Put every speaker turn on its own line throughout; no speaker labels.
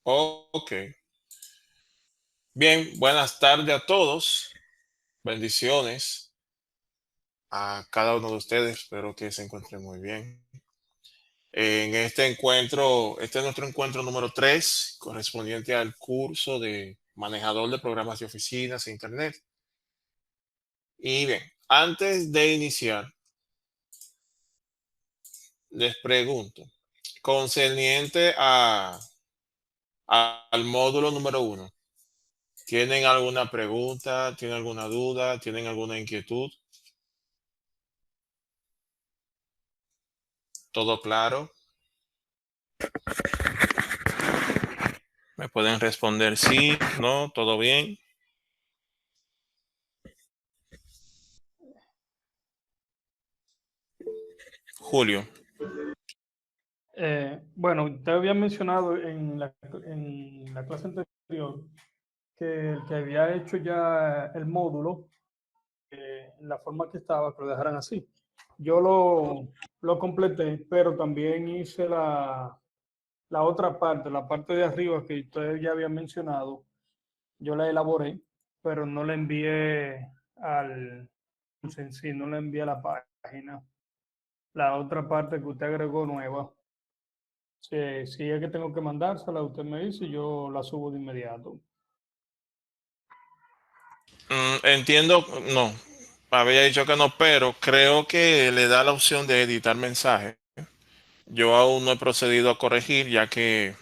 Ok. Bien, buenas tardes a todos. Bendiciones a cada uno de ustedes. Espero que se encuentren muy bien. En este encuentro, este es nuestro encuentro número 3, correspondiente al curso de manejador de programas de oficinas e Internet. Y bien, antes de iniciar, les pregunto, concerniente al módulo número 1, ¿tienen alguna pregunta? ¿Tienen alguna duda? ¿Tienen alguna inquietud? ¿Todo claro? Me pueden responder sí, no, todo bien. Julio.
Bueno, usted había mencionado en la clase anterior que el que había hecho ya el módulo, en la forma que estaba, que lo dejaran así. Yo lo completé, pero también hice la otra parte, la parte de arriba que usted ya había mencionado. Yo la elaboré, pero no la envié al en sí, no la envié a la página. La otra parte que usted agregó nueva. Si es que tengo que mandársela, usted me dice y yo la subo de inmediato.
Entiendo, no, había dicho que no, pero creo que le da la opción de editar mensajes. Yo aún no he procedido a corregir, ya que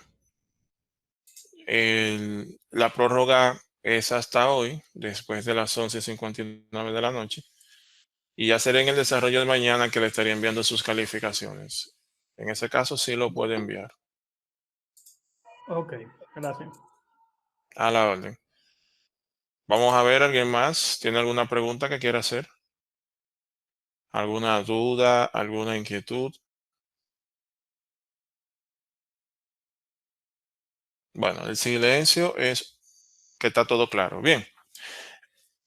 la prórroga es hasta hoy, después de las 11:59 de la noche, y ya será en el desarrollo de mañana que le estaría enviando sus calificaciones. En ese caso sí lo puede enviar.
Ok, gracias.
A la orden. Vamos a ver, ¿alguien más tiene alguna pregunta que quiera hacer? ¿Alguna duda? ¿Alguna inquietud? Bueno, el silencio es que está todo claro. Bien.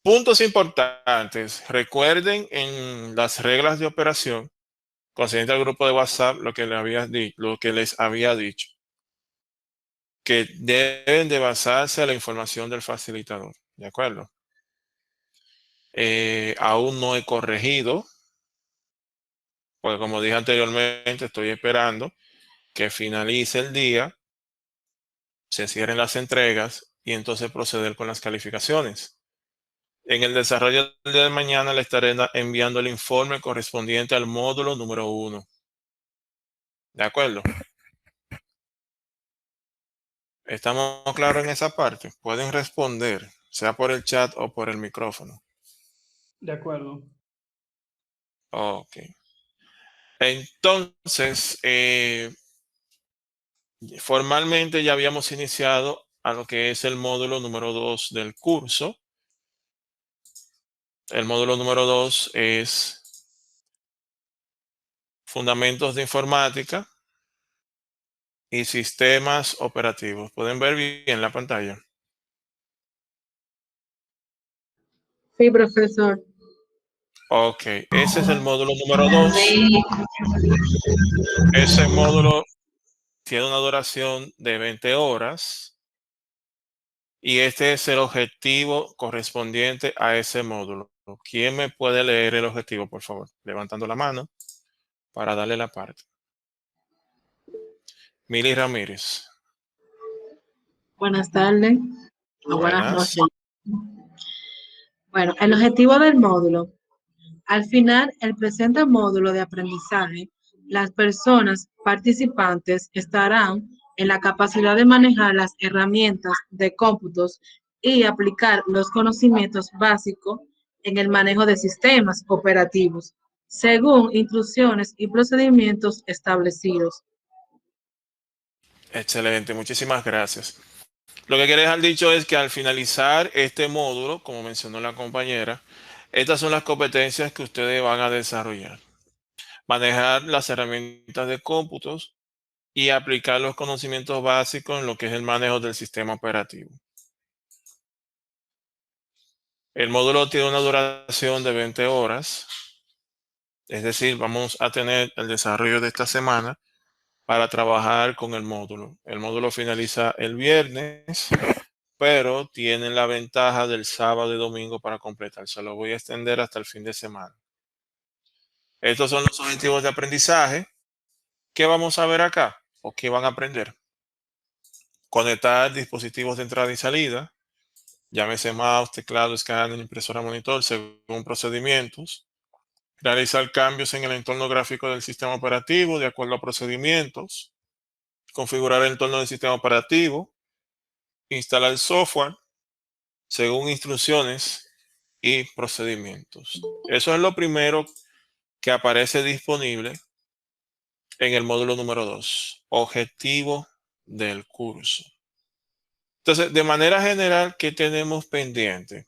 Puntos importantes. Recuerden en las reglas de operación, concerniente al grupo de WhatsApp, lo que les había dicho, que deben de basarse a la información del facilitador. ¿De acuerdo? Aún no he corregido, porque como dije anteriormente, estoy esperando que finalice el día, se cierren las entregas y entonces proceder con las calificaciones. En el desarrollo del día de mañana le estaré enviando el informe correspondiente al módulo número 1. ¿De acuerdo? ¿Estamos claros en esa parte? Pueden responder, sea por el chat o por el micrófono.
De acuerdo.
Ok. Entonces, formalmente ya habíamos iniciado a lo que es el módulo número 2 del curso. El módulo número 2 es Fundamentos de Informática y Sistemas Operativos. ¿Pueden ver bien la pantalla?
Sí, profesor.
Ok, ese es el módulo número 2. Ese módulo tiene una duración de 20 horas y este es el objetivo correspondiente a ese módulo. ¿Quién me puede leer el objetivo, por favor? Levantando la mano para darle la parte. Mili Ramírez.
Buenas tardes o buenas
Buenas.
noches. Bueno, el objetivo del módulo. Al final, el presente módulo de aprendizaje, las personas participantes estarán en la capacidad de manejar las herramientas de cómputos y aplicar los conocimientos básicos en el manejo de sistemas operativos, según instrucciones y procedimientos establecidos.
Excelente, muchísimas gracias. Lo que quiere dejar dicho es que al finalizar este módulo, como mencionó la compañera, estas son las competencias que ustedes van a desarrollar. Manejar las herramientas de cómputos y aplicar los conocimientos básicos en lo que es el manejo del sistema operativo. El módulo tiene una duración de 20 horas, es decir, vamos a tener el desarrollo de esta semana para trabajar con el módulo. El módulo finaliza el viernes, pero tienen la ventaja del sábado y domingo para completar. Se lo voy a extender hasta el fin de semana. Estos son los objetivos de aprendizaje. ¿Qué vamos a ver acá? ¿O qué van a aprender? Conectar dispositivos de entrada y salida, llámese mouse, teclado, escáner, impresora, monitor, según procedimientos. Realizar cambios en el entorno gráfico del sistema operativo de acuerdo a procedimientos. Configurar el entorno del sistema operativo. Instalar software según instrucciones y procedimientos. Eso es lo primero que aparece disponible en el módulo número 2. Objetivo del curso. Entonces, de manera general, ¿qué tenemos pendiente?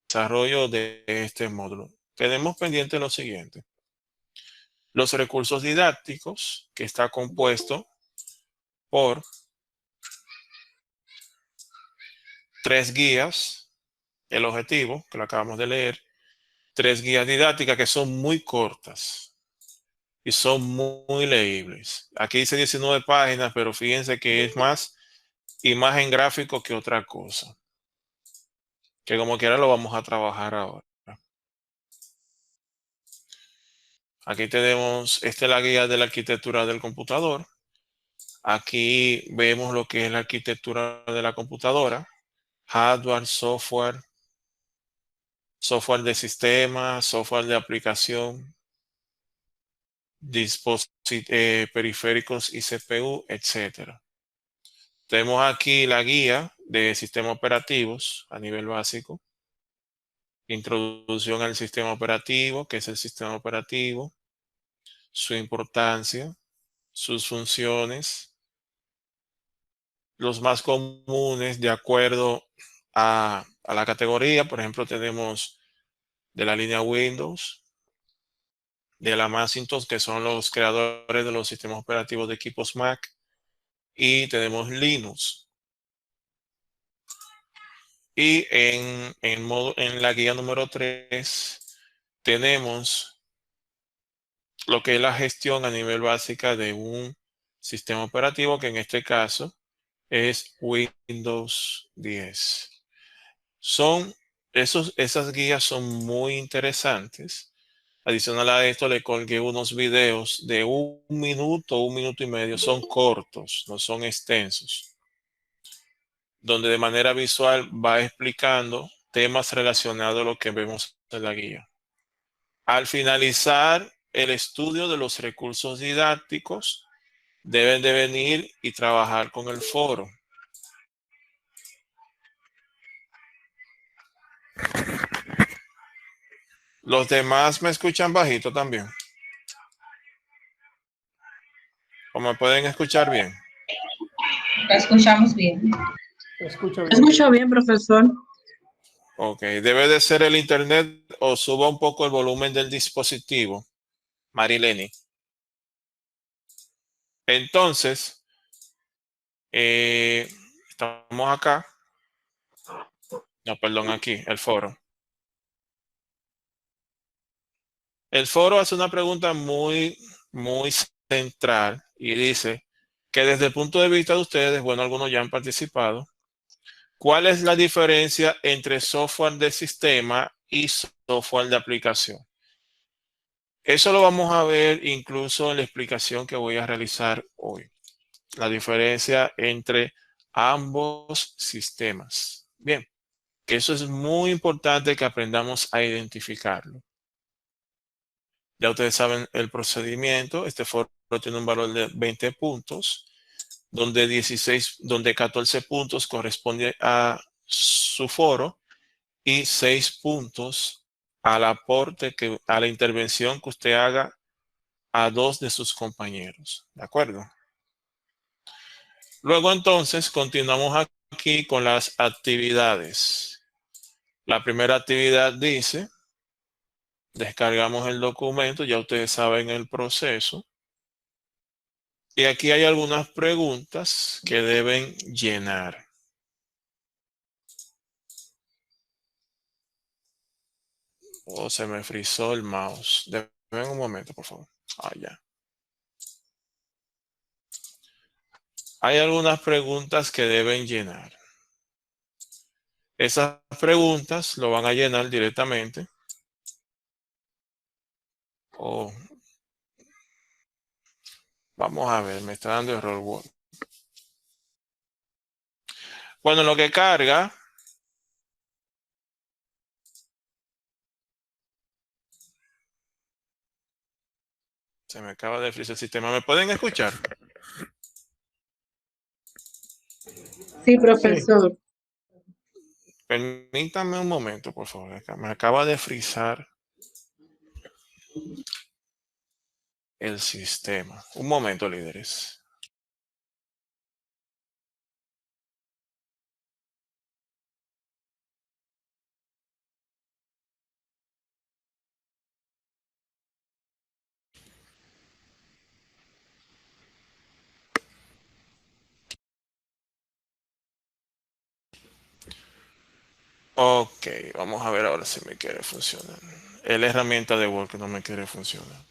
Desarrollo de este módulo. Tenemos pendiente lo siguiente. Los recursos didácticos, que está compuesto por 3 guías, el objetivo, que lo acabamos de leer, 3 guías didácticas que son muy cortas y son muy leíbles. Aquí dice 19 páginas, pero fíjense que es más imagen gráfico que otra cosa. Que como quiera lo vamos a trabajar ahora. Aquí tenemos, esta es la guía de la arquitectura del computador. Aquí vemos lo que es la arquitectura de la computadora. Hardware, software, software de sistema, software de aplicación, periféricos y CPU, etc. Tenemos aquí la guía de sistemas operativos a nivel básico. Introducción al sistema operativo, que es el sistema operativo, su importancia, sus funciones, los más comunes de acuerdo a la categoría. Por ejemplo, tenemos de la línea Windows, de la Macintosh, que son los creadores de los sistemas operativos de equipos Mac, y tenemos Linux. Y en la guía número 3 tenemos lo que es la gestión a nivel básica de un sistema operativo, que en este caso es Windows 10. Esas guías son muy interesantes. Adicional a esto, le colgué unos videos de 1 minuto, 1 minuto y medio. Son cortos, no son extensos, donde de manera visual va explicando temas relacionados a lo que vemos en la guía. Al finalizar el estudio de los recursos didácticos, deben de venir y trabajar con el foro. Los demás me escuchan bajito también. ¿O me pueden escuchar bien?
La escuchamos bien.
Escucho bien.
Escucho bien, profesor.
Ok, debe de ser el internet o suba un poco el volumen del dispositivo, Marileni. Entonces, estamos acá. No, perdón, aquí, el foro. El foro hace una pregunta muy central y dice que desde el punto de vista de ustedes, bueno, algunos ya han participado, ¿cuál es la diferencia entre software de sistema y software de aplicación? Eso lo vamos a ver incluso en la explicación que voy a realizar hoy. La diferencia entre ambos sistemas. Bien, que eso es muy importante que aprendamos a identificarlo. Ya ustedes saben el procedimiento. Este foro tiene un valor de 20 puntos, donde 14 puntos corresponde a su foro y 6 puntos al aporte, a la intervención que usted haga a 2 de sus compañeros. ¿De acuerdo? Luego entonces continuamos aquí con las actividades. La primera actividad dice, descargamos el documento, ya ustedes saben el proceso. Y aquí hay algunas preguntas que deben llenar. Oh, se me frizó el mouse. Denme un momento, por favor. Ah, ya. hay algunas preguntas que deben llenar. Esas preguntas lo van a llenar directamente. Vamos a ver, me está dando error Word. Bueno, lo que carga. Se me acaba de frizar el sistema. ¿Me pueden escuchar?
Sí, profesor.
Permítanme un momento, por favor. Me acaba de frizar el sistema. Un momento, líderes. Ok, vamos a ver ahora si me quiere funcionar. Es la herramienta de Word que no me quiere funcionar.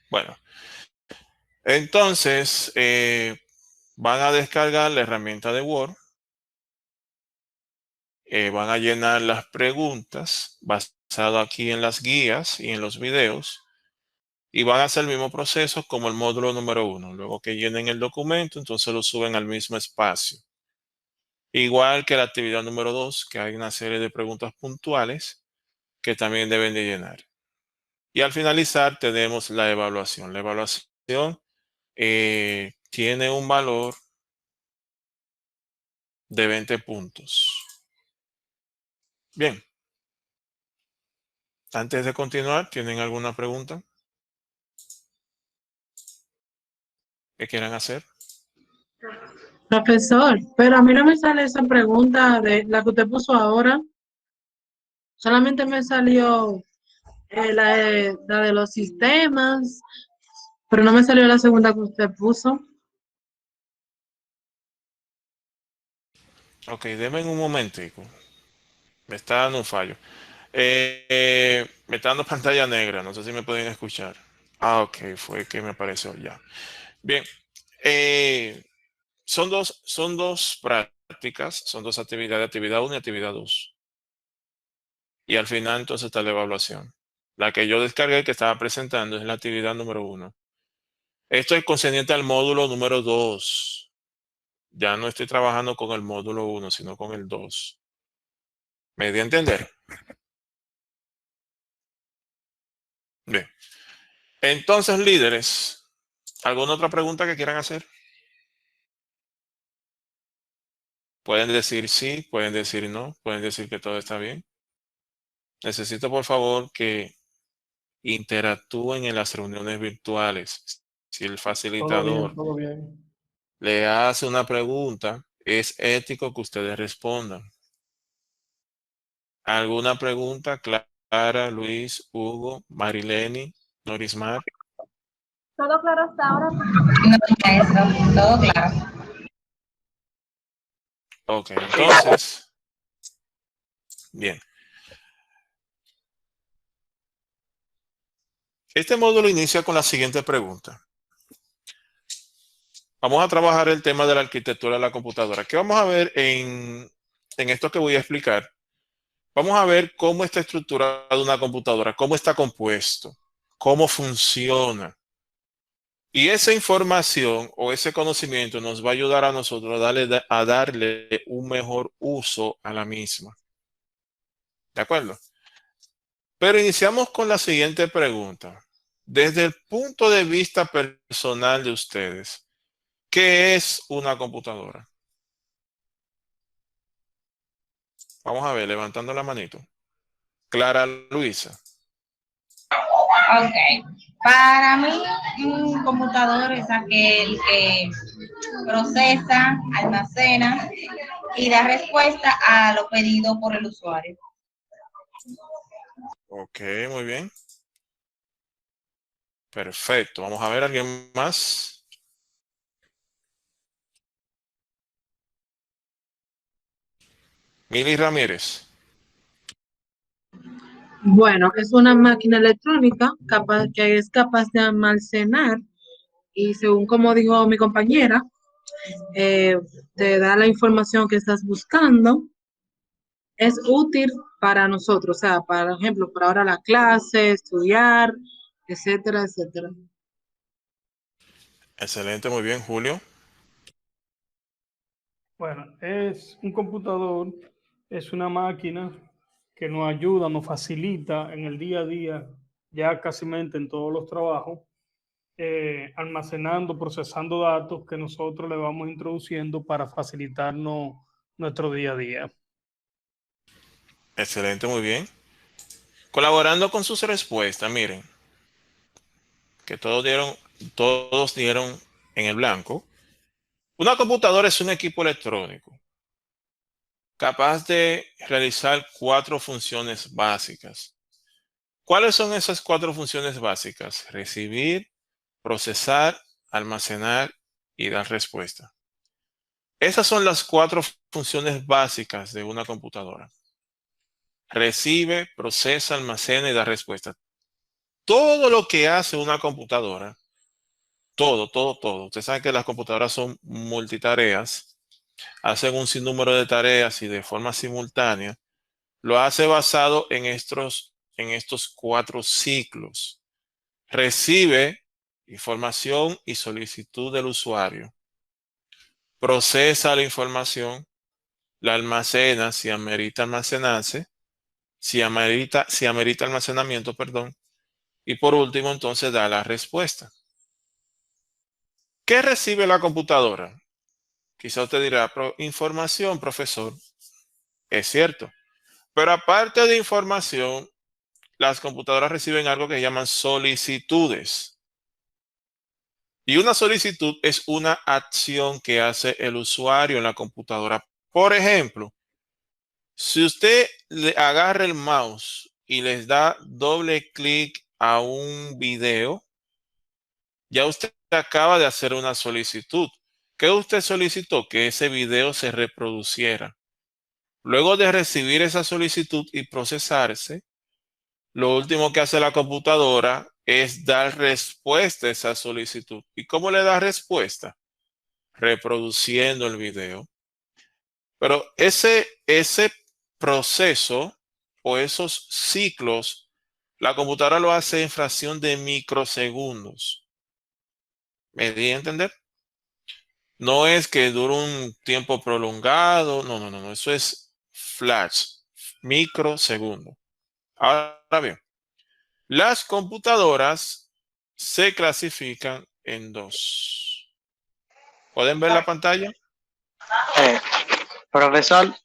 Bueno, entonces van a descargar la herramienta de Word. Van a llenar las preguntas basado aquí en las guías y en los videos. Y van a hacer el mismo proceso como el módulo número 1. Luego que llenen el documento, entonces lo suben al mismo espacio. Igual que la actividad número 2, que hay una serie de preguntas puntuales que también deben de llenar. Y al finalizar tenemos la evaluación. La evaluación tiene un valor de 20 puntos. Bien. Antes de continuar, ¿tienen alguna pregunta que quieran hacer?
Profesor, pero a mí no me sale esa pregunta de la que usted puso ahora. Solamente me salió la de los sistemas, pero no me salió la segunda que usted puso.
Ok, denme un momentico. Me está dando un fallo. Me está dando pantalla negra. No sé si me pueden escuchar. Ah, ok, fue que me apareció ya. Bien. Son dos prácticas, son dos actividades, actividad 1 y actividad 2. Y al final entonces está la evaluación. La que yo descargué que estaba presentando es la actividad número 1. Esto es concerniente al módulo número 2. Ya no estoy trabajando con el módulo 1, sino con el 2. ¿Me di a entender? Bien. Entonces, líderes, ¿alguna otra pregunta que quieran hacer? Pueden decir sí, pueden decir no, pueden decir que todo está bien. Necesito, por favor, que interactúen en las reuniones virtuales. Si el facilitador
Todo bien.
le hace una pregunta, es ético que ustedes respondan. ¿Alguna pregunta? Clara, Luis, Hugo, Marileni, Norismar.
¿Todo claro hasta ahora?
No, maestro, todo claro.
Ok, entonces, bien. Este módulo inicia con la siguiente pregunta. Vamos a trabajar el tema de la arquitectura de la computadora. ¿Qué vamos a ver en esto que voy a explicar? Vamos a ver cómo está estructurada una computadora, cómo está compuesto, cómo funciona. Y esa información o ese conocimiento nos va a ayudar a nosotros a darle un mejor uso a la misma. ¿De acuerdo? Pero iniciamos con la siguiente pregunta. Desde el punto de vista personal de ustedes, ¿qué es una computadora? Vamos a ver, levantando la manito. Clara Luisa.
Ok. Para mí, un computador es aquel que procesa, almacena y da respuesta a lo pedido por el usuario.
Ok, muy bien. Perfecto. Vamos a ver, ¿alguien más? Mili Ramírez.
Bueno, es una máquina electrónica que es capaz de almacenar y según como dijo mi compañera, te da la información que estás buscando. Es útil para nosotros, o sea, por ejemplo, para ahora la clase, estudiar, etcétera, etcétera.
Excelente, muy bien, Julio.
Bueno, es un computador, es una máquina que nos ayuda, nos facilita en el día a día, ya casi en todos los trabajos, almacenando, procesando datos que nosotros le vamos introduciendo para facilitarnos nuestro día a día.
Excelente, muy bien. Colaborando con sus respuestas, miren, que todos dieron en el blanco. Una computadora es un equipo electrónico capaz de realizar 4 funciones básicas. ¿Cuáles son esas 4 funciones básicas? Recibir, procesar, almacenar y dar respuesta. Esas son las 4 funciones básicas de una computadora. Recibe, procesa, almacena y da respuesta. Todo lo que hace una computadora, todo. Usted sabe que las computadoras son multitareas, hacen un sinnúmero de tareas y de forma simultánea. Lo hace basado en estos 4 ciclos. Recibe información y solicitud del usuario. Procesa la información, la almacena si amerita almacenarse, si amerita almacenamiento, perdón, y por último entonces da la respuesta. ¿Qué recibe la computadora? Quizá usted dirá, información, profesor. Es cierto. Pero aparte de información, las computadoras reciben algo que llaman solicitudes. Y una solicitud es una acción que hace el usuario en la computadora. Por ejemplo, si usted le agarra el mouse y les da doble clic a un video, ya usted acaba de hacer una solicitud. ¿Qué usted solicitó? Que ese video se reproduciera. Luego de recibir esa solicitud y procesarse, lo último que hace la computadora es dar respuesta a esa solicitud. ¿Y cómo le da respuesta? Reproduciendo el video. Pero ese proceso o esos ciclos, la computadora lo hace en fracción de microsegundos. ¿Me di a entender? No es que dure un tiempo prolongado, no, eso es flash, microsegundo. Ahora bien, las computadoras se clasifican en 2. ¿Pueden ver la pantalla?
Eh, Profesor,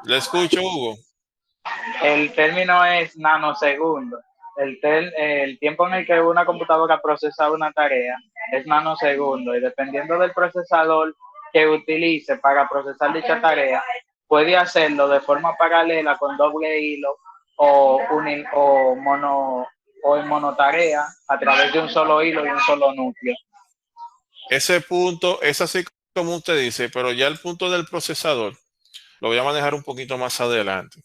Le escucho, Hugo.
el término es nanosegundo. El tiempo en el que una computadora procesa una tarea es nanosegundo y dependiendo del procesador que utilice para procesar dicha tarea, puede hacerlo de forma paralela con doble hilo o en monotarea a través de un solo hilo y un solo núcleo.
Ese punto es así como usted dice, pero ya el punto del procesador lo voy a manejar un poquito más adelante,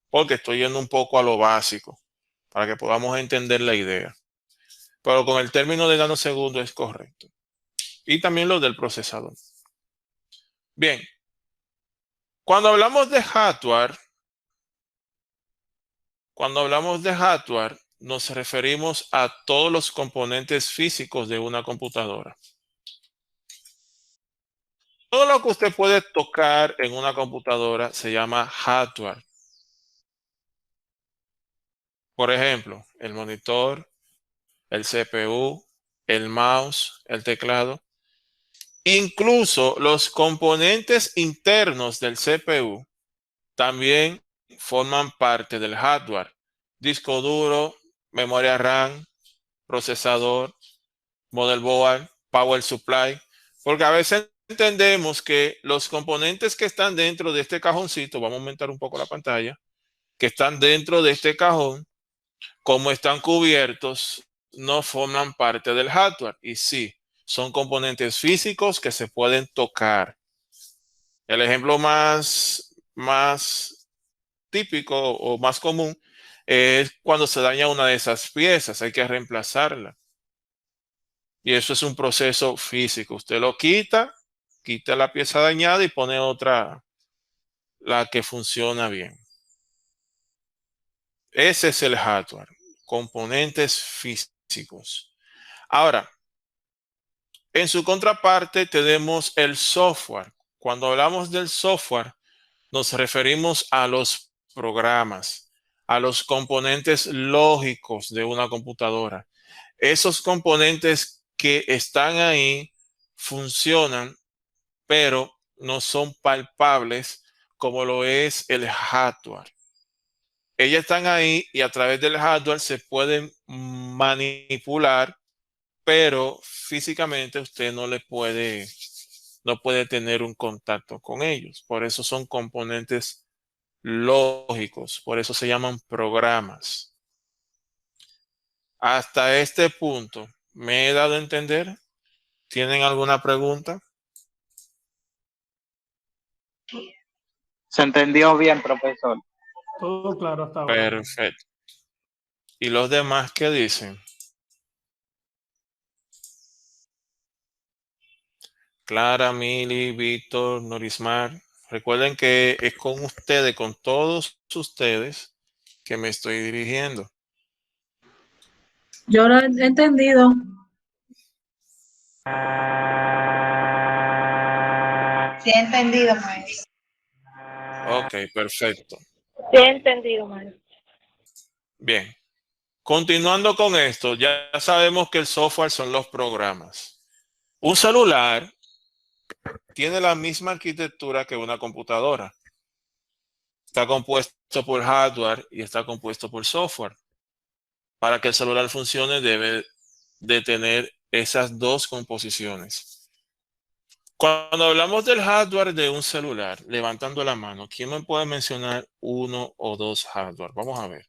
porque estoy yendo un poco a lo básico para que podamos entender la idea. Pero con el término de nanosegundo es correcto. Y también lo del procesador. Bien, cuando hablamos de hardware, nos referimos a todos los componentes físicos de una computadora. Todo lo que usted puede tocar en una computadora se llama hardware. Por ejemplo, el monitor, el CPU, el mouse, el teclado. Incluso los componentes internos del CPU también forman parte del hardware. Disco duro, memoria RAM, procesador, motherboard, power supply. Porque a veces entendemos que los componentes que están dentro de este cajoncito, vamos a aumentar un poco la pantalla, que están dentro de este cajón, como están cubiertos, no forman parte del hardware. Y sí, son componentes físicos que se pueden tocar. El ejemplo más típico o más común es cuando se daña una de esas piezas, hay que reemplazarla. Y eso es un proceso físico. Usted lo quita la pieza dañada y pone otra, la que funciona bien. Ese es el hardware, componentes físicos. Ahora, en su contraparte tenemos el software. Cuando hablamos del software, nos referimos a los programas, a los componentes lógicos de una computadora. Esos componentes que están ahí funcionan, pero no son palpables como lo es el hardware. Ellas están ahí y a través del hardware se pueden manipular, pero físicamente usted no puede tener un contacto con ellos. Por eso son componentes lógicos, por eso se llaman programas. Hasta este punto, ¿me he dado a entender? ¿Tienen alguna pregunta?
Se entendió bien, profesor.
Todo claro hasta ahora.
Perfecto. ¿Y los demás qué dicen? Clara, Mili, Víctor, Norismar. Recuerden que es con ustedes, con todos ustedes, que me estoy dirigiendo.
Yo lo he entendido.
Sí, he entendido, maestro.
Ok, perfecto.
Sí, he entendido, maestro.
Bien. Continuando con esto, ya sabemos que el software son los programas. Un celular tiene la misma arquitectura que una computadora. Está compuesto por hardware y está compuesto por software. Para que el celular funcione debe de tener esas dos composiciones. Cuando hablamos del hardware de un celular, levantando la mano, ¿quién me puede mencionar uno o dos hardware? Vamos a ver.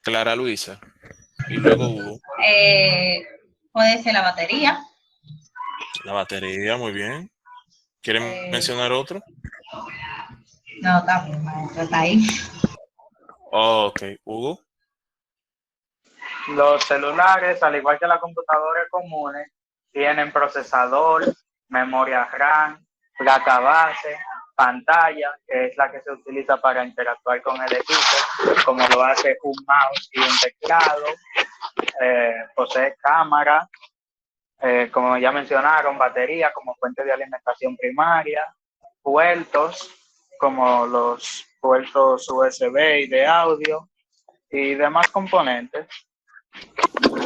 Clara Luisa. Y luego Hugo.
Puede ser la batería.
La batería, muy bien. ¿Quieren mencionar otro?
No, está bien, maestro, está ahí.
Ok, Hugo.
Los celulares, al igual que las computadoras comunes, tienen procesador, memoria RAM, placa base, pantalla, que es la que se utiliza para interactuar con el equipo, como lo hace un mouse y un teclado. Posee cámara, como ya mencionaron, batería como fuente de alimentación primaria, puertos como los puertos USB y de audio y demás componentes.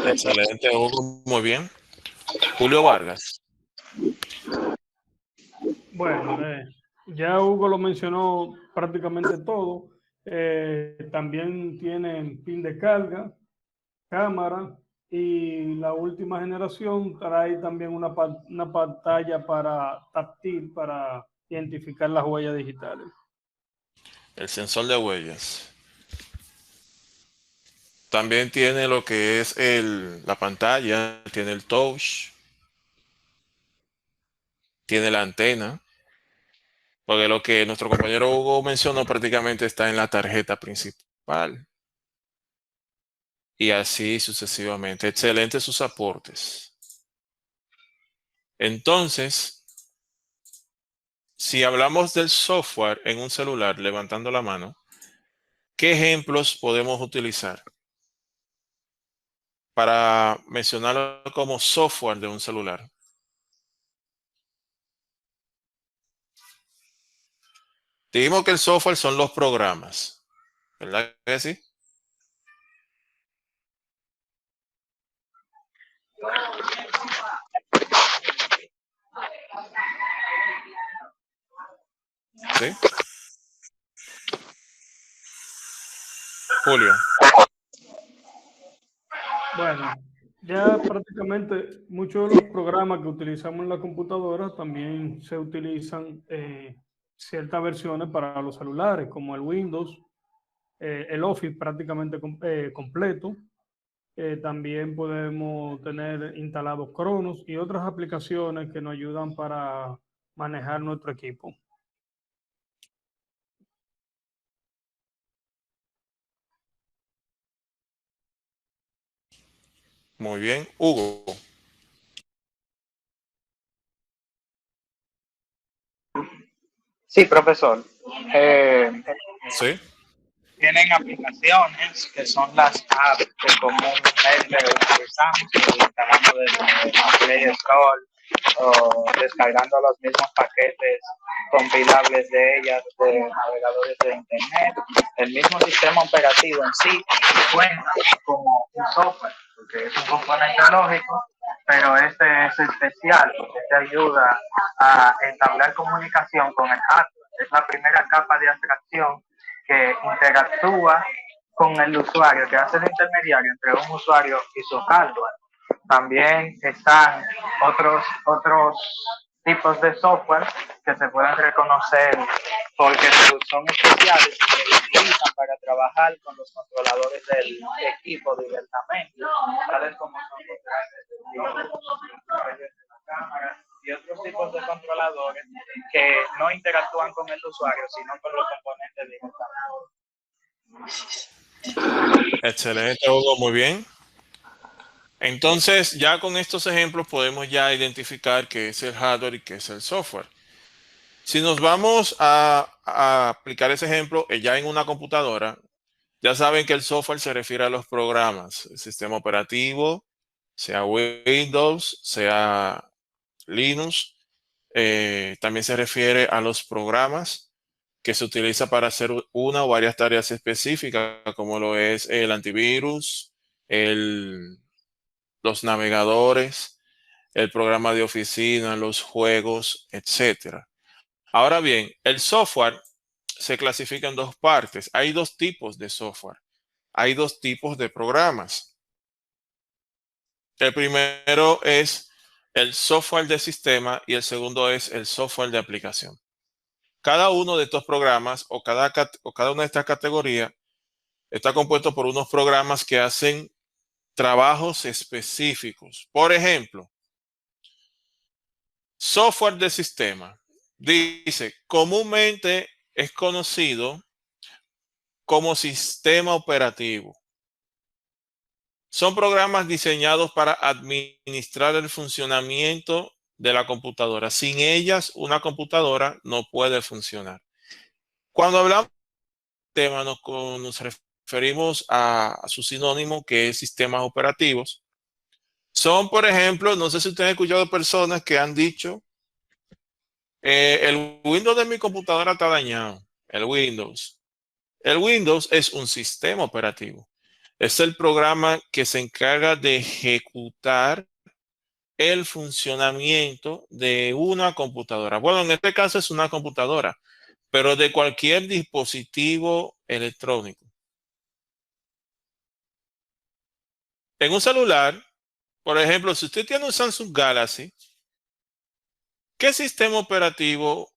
Excelente, Hugo. Muy bien. Julio Vargas.
Bueno, ya Hugo lo mencionó prácticamente todo. También tienen pin de carga, cámara y la última generación trae también una pantalla para táctil para identificar las huellas digitales.
El sensor de huellas. También tiene lo que es la pantalla, tiene el touch, tiene la antena, porque lo que nuestro compañero Hugo mencionó prácticamente está en la tarjeta principal. Y así sucesivamente. Excelentes sus aportes. Entonces, si hablamos del software en un celular, levantando la mano, ¿qué ejemplos podemos utilizar para mencionarlo como software de un celular? Dijimos que el software son los programas, ¿verdad que sí? ¿Sí? Julio.
Bueno, ya prácticamente muchos de los programas que utilizamos en la computadora también se utilizan ciertas versiones para los celulares, como el Windows, el Office prácticamente completo. También podemos tener instalados Cronos y otras aplicaciones que nos ayudan para manejar nuestro equipo.
Muy bien. Hugo.
Sí, profesor. Eh,
Sí.
Tienen aplicaciones que son las apps que comúnmente utilizamos instalando desde la Play Store o descargando los mismos paquetes compilables de ellas de navegadores de internet. El mismo sistema operativo en sí cuenta como un software, porque es un componente lógico, pero este es especial porque te ayuda a entablar comunicación con el hardware. Es la primera capa de abstracción que interactúa con el usuario, que hace el intermediario entre un usuario y su hardware. También están otros tipos de software que se pueden reconocer porque son especiales y se utilizan para trabajar con los controladores del equipo directamente, tales como son los cámaras y otros tipos de controladores que no interactúan con el usuario, sino con los componentes directamente.
Excelente, Hugo, muy bien. Entonces, ya con estos ejemplos podemos ya identificar qué es el hardware y qué es el software. Si nos vamos a aplicar ese ejemplo ya en una computadora, ya saben que el software se refiere a los programas, el sistema operativo, sea Windows, sea Linux. También se refiere a los programas que se utiliza para hacer una o varias tareas específicas, como lo es el antivirus, los navegadores, el programa de oficina, los juegos, etcétera. Ahora bien, el software se clasifica en dos partes. Hay dos tipos de software. Hay dos tipos de programas. El primero es el software de sistema y el segundo es el software de aplicación. Cada uno de estos programas o cada una de estas categorías está compuesto por unos programas que hacen trabajos específicos. Por ejemplo, software de sistema. Dice, comúnmente es conocido como sistema operativo. Son programas diseñados para administrar el funcionamiento de la computadora. Sin ellas, una computadora no puede funcionar. Cuando hablamos de tema, nos referimos a su sinónimo, que es sistemas operativos. Son, por ejemplo, no sé si ustedes han escuchado personas que han dicho, el Windows de mi computadora está dañado. El Windows. El Windows es un sistema operativo. Es el programa que se encarga de ejecutar el funcionamiento de una computadora. Bueno, en este caso es una computadora, pero de cualquier dispositivo electrónico. En un celular, por ejemplo, si usted tiene un Samsung Galaxy, ¿qué sistema operativo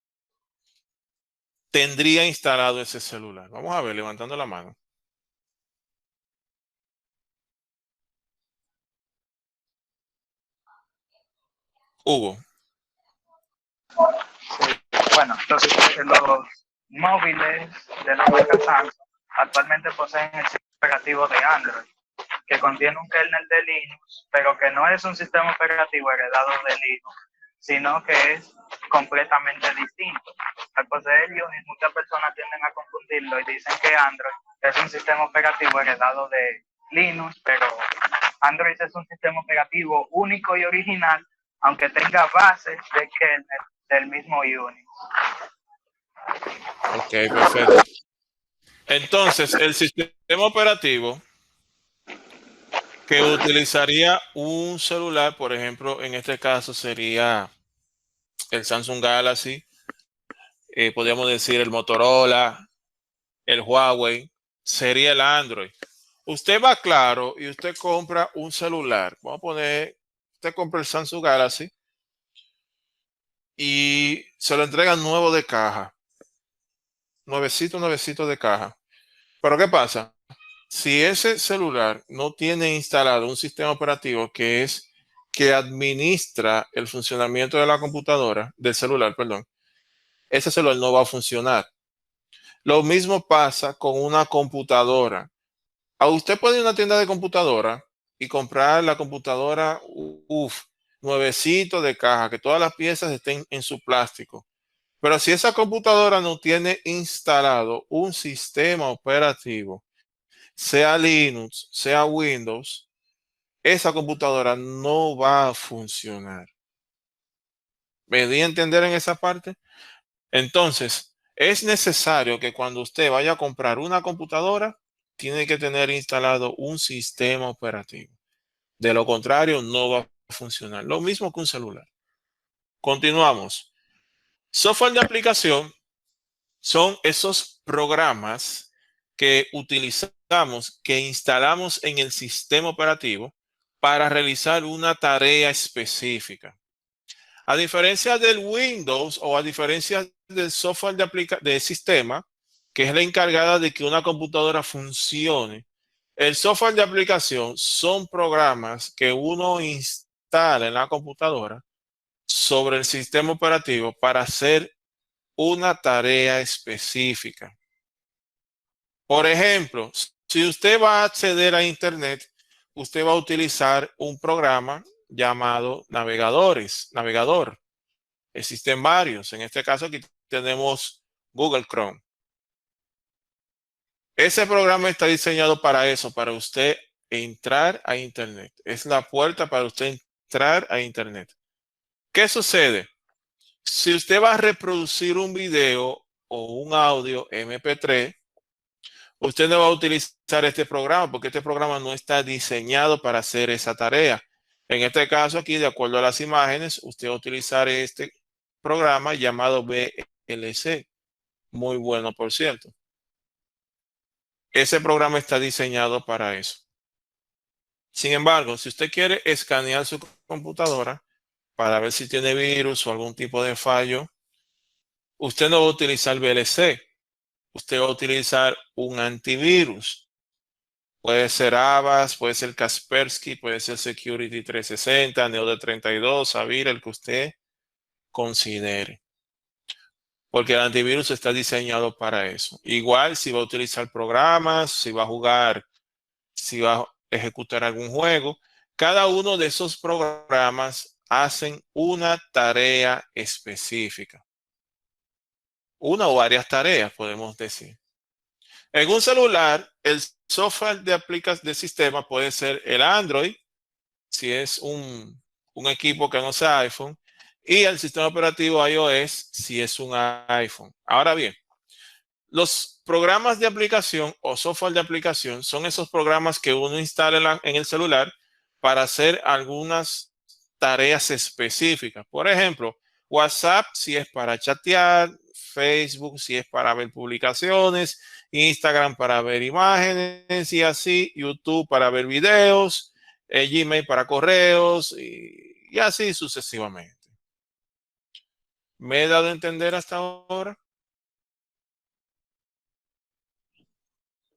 tendría instalado ese celular? Vamos a ver, levantando la mano. Hugo.
Bueno, entonces los móviles de la marca Samsung actualmente poseen el sistema operativo de Android, que contiene un kernel de Linux, pero que no es un sistema operativo heredado de Linux, sino que es completamente distinto. Al poseer Unix, muchas personas tienden a confundirlo y dicen que Android es un sistema operativo heredado de Linux, pero Android es un sistema operativo único y original, aunque tenga bases de kernel del mismo Unix.
Ok, perfecto. Entonces, el sistema operativo que utilizaría un celular, por ejemplo, en este caso sería el Samsung Galaxy, podríamos decir el Motorola, el Huawei, sería el Android. Usted va claro y usted compra un celular. Vamos a poner, usted compra el Samsung Galaxy y se lo entregan nuevo de caja. Nuevecito de caja. Pero ¿qué pasa? Si ese celular no tiene instalado un sistema operativo que administra el funcionamiento de la computadora, del celular, perdón, ese celular no va a funcionar. Lo mismo pasa con una computadora. A usted puede ir a una tienda de computadora y comprar la computadora, nuevecito de caja, que todas las piezas estén en su plástico. Pero si esa computadora no tiene instalado un sistema operativo, sea Linux, sea Windows, esa computadora no va a funcionar. ¿Me di a entender en esa parte? Entonces, es necesario que cuando usted vaya a comprar una computadora, tiene que tener instalado un sistema operativo. De lo contrario, no va a funcionar. Lo mismo que un celular. Continuamos. Software de aplicación son esos programas que utilizamos, que instalamos en el sistema operativo para realizar una tarea específica. A diferencia del Windows o a diferencia del software de sistema, que es la encargada de que una computadora funcione, el software de aplicación son programas que uno instala en la computadora sobre el sistema operativo para hacer una tarea específica. Por ejemplo, si usted va a acceder a Internet, usted va a utilizar un programa llamado navegador. Existen varios. En este caso aquí tenemos Google Chrome. Ese programa está diseñado para eso, para usted entrar a Internet. Es la puerta para usted entrar a Internet. ¿Qué sucede? Si usted va a reproducir un video o un audio MP3, usted no va a utilizar este programa porque este programa no está diseñado para hacer esa tarea. En este caso aquí, de acuerdo a las imágenes, usted va a utilizar este programa llamado VLC. Muy bueno, por cierto. Ese programa está diseñado para eso. Sin embargo, si usted quiere escanear su computadora para ver si tiene virus o algún tipo de fallo, usted no va a utilizar VLC. Usted va a utilizar un antivirus. Puede ser Avast, puede ser Kaspersky, puede ser Security 360, Neo-D32, Avira, el que usted considere. Porque el antivirus está diseñado para eso. Igual si va a utilizar programas, si va a jugar, si va a ejecutar algún juego, cada uno de esos programas hacen una tarea específica. Una o varias tareas, podemos decir. En un celular, el software de sistema puede ser el Android, si es un equipo que no sea iPhone, y el sistema operativo iOS, si es un iPhone. Ahora bien, los programas de aplicación o software de aplicación son esos programas que uno instala en el celular para hacer algunas tareas específicas. Por ejemplo, WhatsApp si es para chatear, Facebook si es para ver publicaciones, Instagram para ver imágenes y así, YouTube para ver videos, Gmail para correos y así sucesivamente. ¿Me he dado a entender hasta ahora?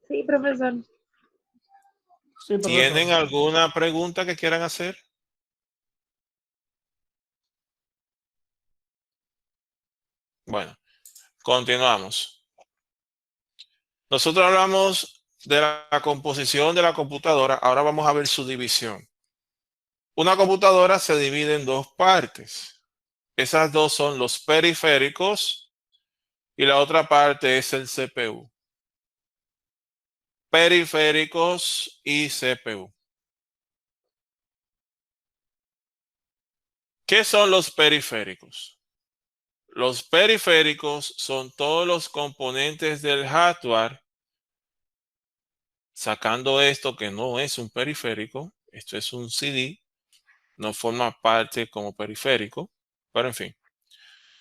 Sí, profesor.
Sí, profesor.
¿Tienen alguna pregunta que quieran hacer? Bueno, continuamos. Nosotros hablamos de la composición de la computadora. Ahora vamos a ver su división. Una computadora se divide en dos partes. Esas dos son los periféricos y la otra parte es el CPU. Periféricos y CPU. ¿Qué son los periféricos? Los periféricos son todos los componentes del hardware, sacando esto que no es un periférico, esto es un CD, no forma parte como periférico, pero en fin.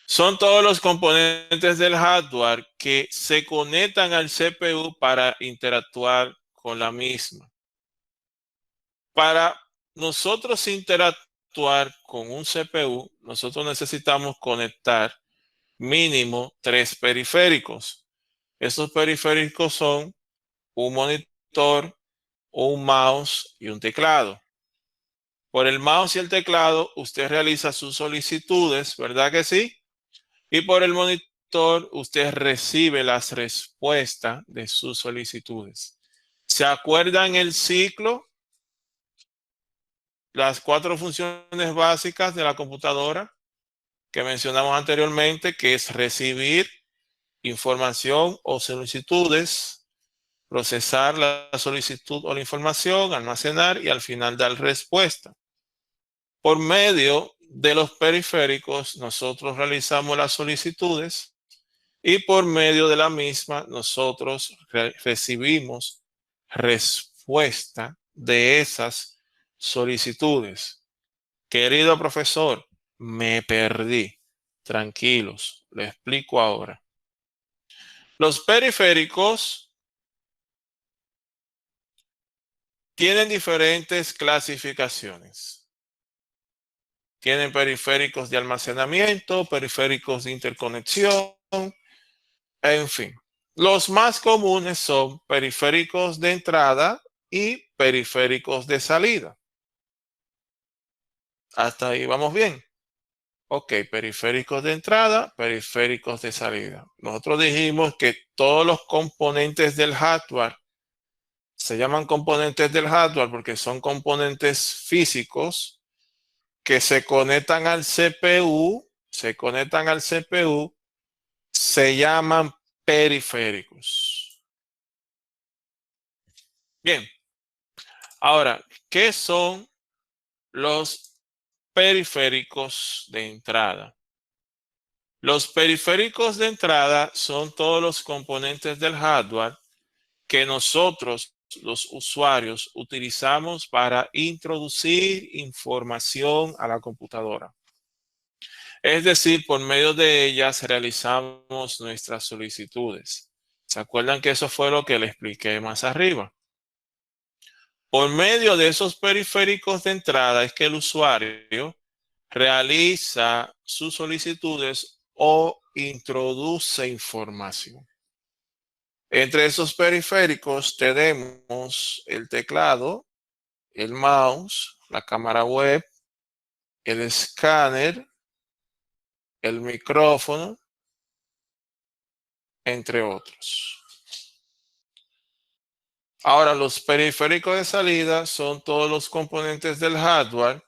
Son todos los componentes del hardware que se conectan al CPU para interactuar con la misma. Para nosotros interactuar con un CPU, nosotros necesitamos conectar mínimo 3 periféricos. Esos periféricos son un monitor, un mouse y un teclado. Por el mouse y el teclado, usted realiza sus solicitudes, ¿verdad que sí? Y por el monitor, usted recibe las respuestas de sus solicitudes. ¿Se acuerdan el ciclo? las 4 funciones básicas de la computadora que mencionamos anteriormente, que es recibir información o solicitudes, procesar la solicitud o la información, almacenar y al final dar respuesta. Por medio de los periféricos, nosotros realizamos las solicitudes y por medio de la misma, nosotros recibimos respuesta de esas solicitudes. Querido profesor, me perdí. Tranquilos, le explico ahora. Los periféricos tienen diferentes clasificaciones. Tienen periféricos de almacenamiento, periféricos de interconexión, en fin. Los más comunes son periféricos de entrada y periféricos de salida. Hasta ahí vamos bien. Ok, periféricos de entrada, periféricos de salida. Nosotros dijimos que todos los componentes del hardware se llaman componentes del hardware porque son componentes físicos que se conectan al CPU, se llaman periféricos. Bien, ahora, ¿qué son los periféricos de entrada? Los periféricos de entrada son todos los componentes del hardware que nosotros, los usuarios, utilizamos para introducir información a la computadora. Es decir, por medio de ellas realizamos nuestras solicitudes. ¿Se acuerdan que eso fue lo que le expliqué más arriba? Por medio de esos periféricos de entrada es que el usuario realiza sus solicitudes o introduce información. Entre esos periféricos tenemos el teclado, el mouse, la cámara web, el escáner, el micrófono, entre otros. Ahora, los periféricos de salida son todos los componentes del hardware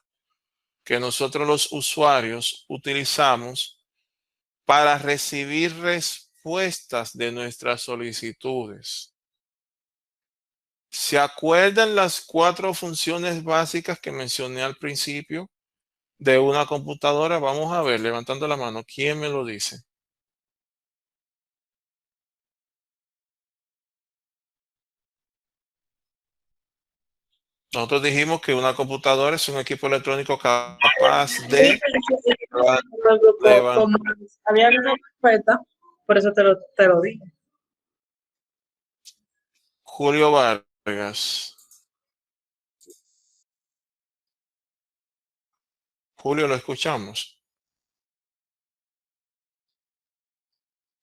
que nosotros los usuarios utilizamos para recibir respuestas de nuestras solicitudes. ¿Se acuerdan las 4 funciones básicas que mencioné al principio de una computadora? Vamos a ver, levantando la mano, ¿quién me lo dice? Nosotros dijimos que una computadora es un equipo electrónico capaz de levantar.
Como había una respuesta, por eso te lo dije.
Julio Vargas. Julio, lo escuchamos.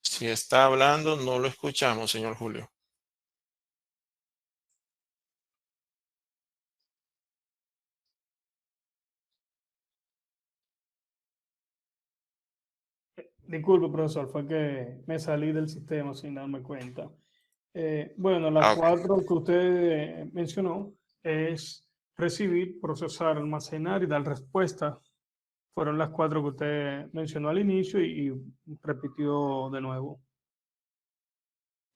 Si está hablando, no lo escuchamos, señor Julio.
Disculpe, profesor, fue que me salí del sistema sin darme cuenta. Bueno, las 4 que usted mencionó es recibir, procesar, almacenar y dar respuesta. Fueron las 4 que usted mencionó al inicio y repitió de nuevo.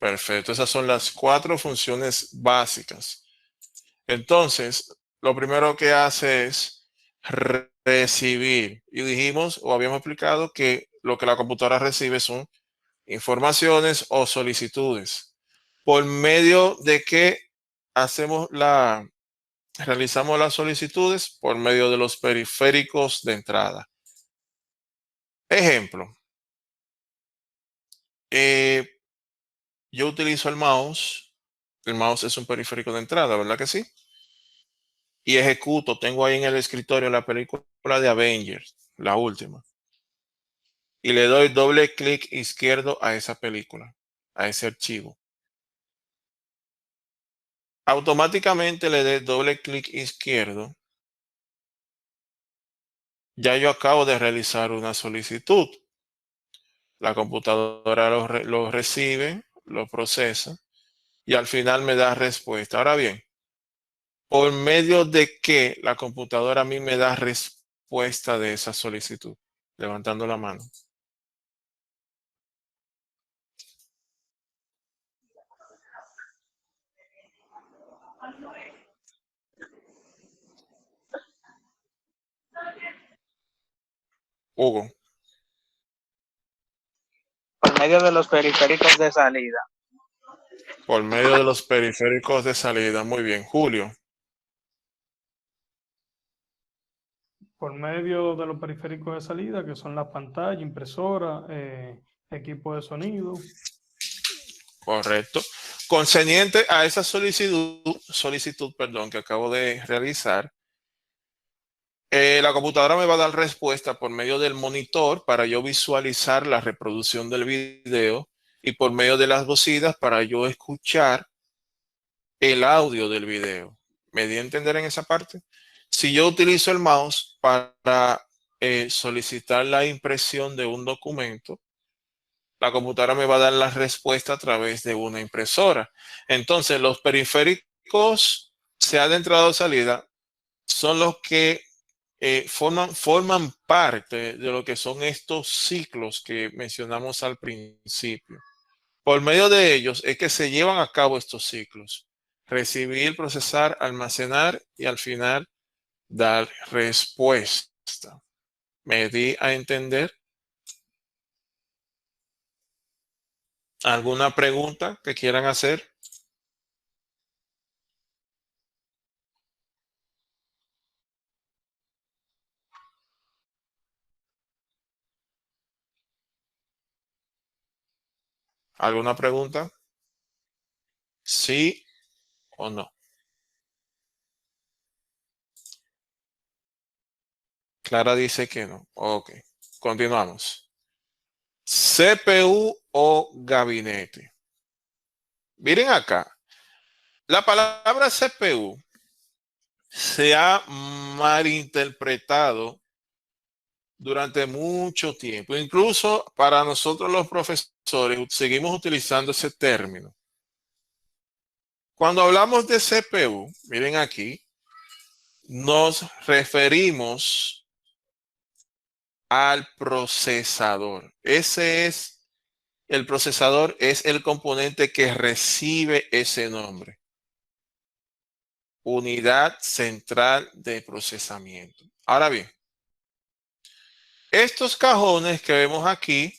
Perfecto, esas son las 4 funciones básicas. Entonces, lo primero que hace es recibir. Y dijimos o habíamos explicado que lo que la computadora recibe son informaciones o solicitudes. ¿Por medio de qué realizamos las solicitudes? Por medio de los periféricos de entrada. Ejemplo. Yo utilizo el mouse. El mouse es un periférico de entrada, ¿verdad que sí? Y ejecuto, tengo ahí en el escritorio la película de Avengers, la última. Y le doy doble clic izquierdo a esa película, a ese archivo. Automáticamente le dé doble clic izquierdo. Ya yo acabo de realizar una solicitud. La computadora lo recibe, lo procesa y al final me da respuesta. Ahora bien, por medio de que la computadora a mí me da respuesta de esa solicitud. Levantando la mano. Hugo.
Por medio de los periféricos de salida.
Por medio de los periféricos de salida. Muy bien. Julio.
Por medio de los periféricos de salida, que son las pantallas, impresora, equipo de sonido.
Correcto. Concerniente a esa solicitud, perdón, que acabo de realizar, la computadora me va a dar respuesta por medio del monitor para yo visualizar la reproducción del video y por medio de las bocinas para yo escuchar el audio del video. ¿Me di a entender en esa parte? Si yo utilizo el mouse para solicitar la impresión de un documento, la computadora me va a dar la respuesta a través de una impresora. Entonces, los periféricos, sea de entrada o salida, son los que forman parte de lo que son estos ciclos que mencionamos al principio. Por medio de ellos es que se llevan a cabo estos ciclos. Recibir, procesar, almacenar y al final dar respuesta. ¿Me di a entender? ¿Alguna pregunta que quieran hacer? ¿Alguna pregunta? ¿Sí o no? Clara dice que no. Ok, continuamos. CPU o gabinete. Miren acá. La palabra CPU se ha malinterpretado durante mucho tiempo. Incluso para nosotros los profesores seguimos utilizando ese término. Cuando hablamos de CPU, miren aquí, nos referimos al procesador. El procesador es el componente que recibe ese nombre. Unidad central de procesamiento. Ahora bien, estos cajones que vemos aquí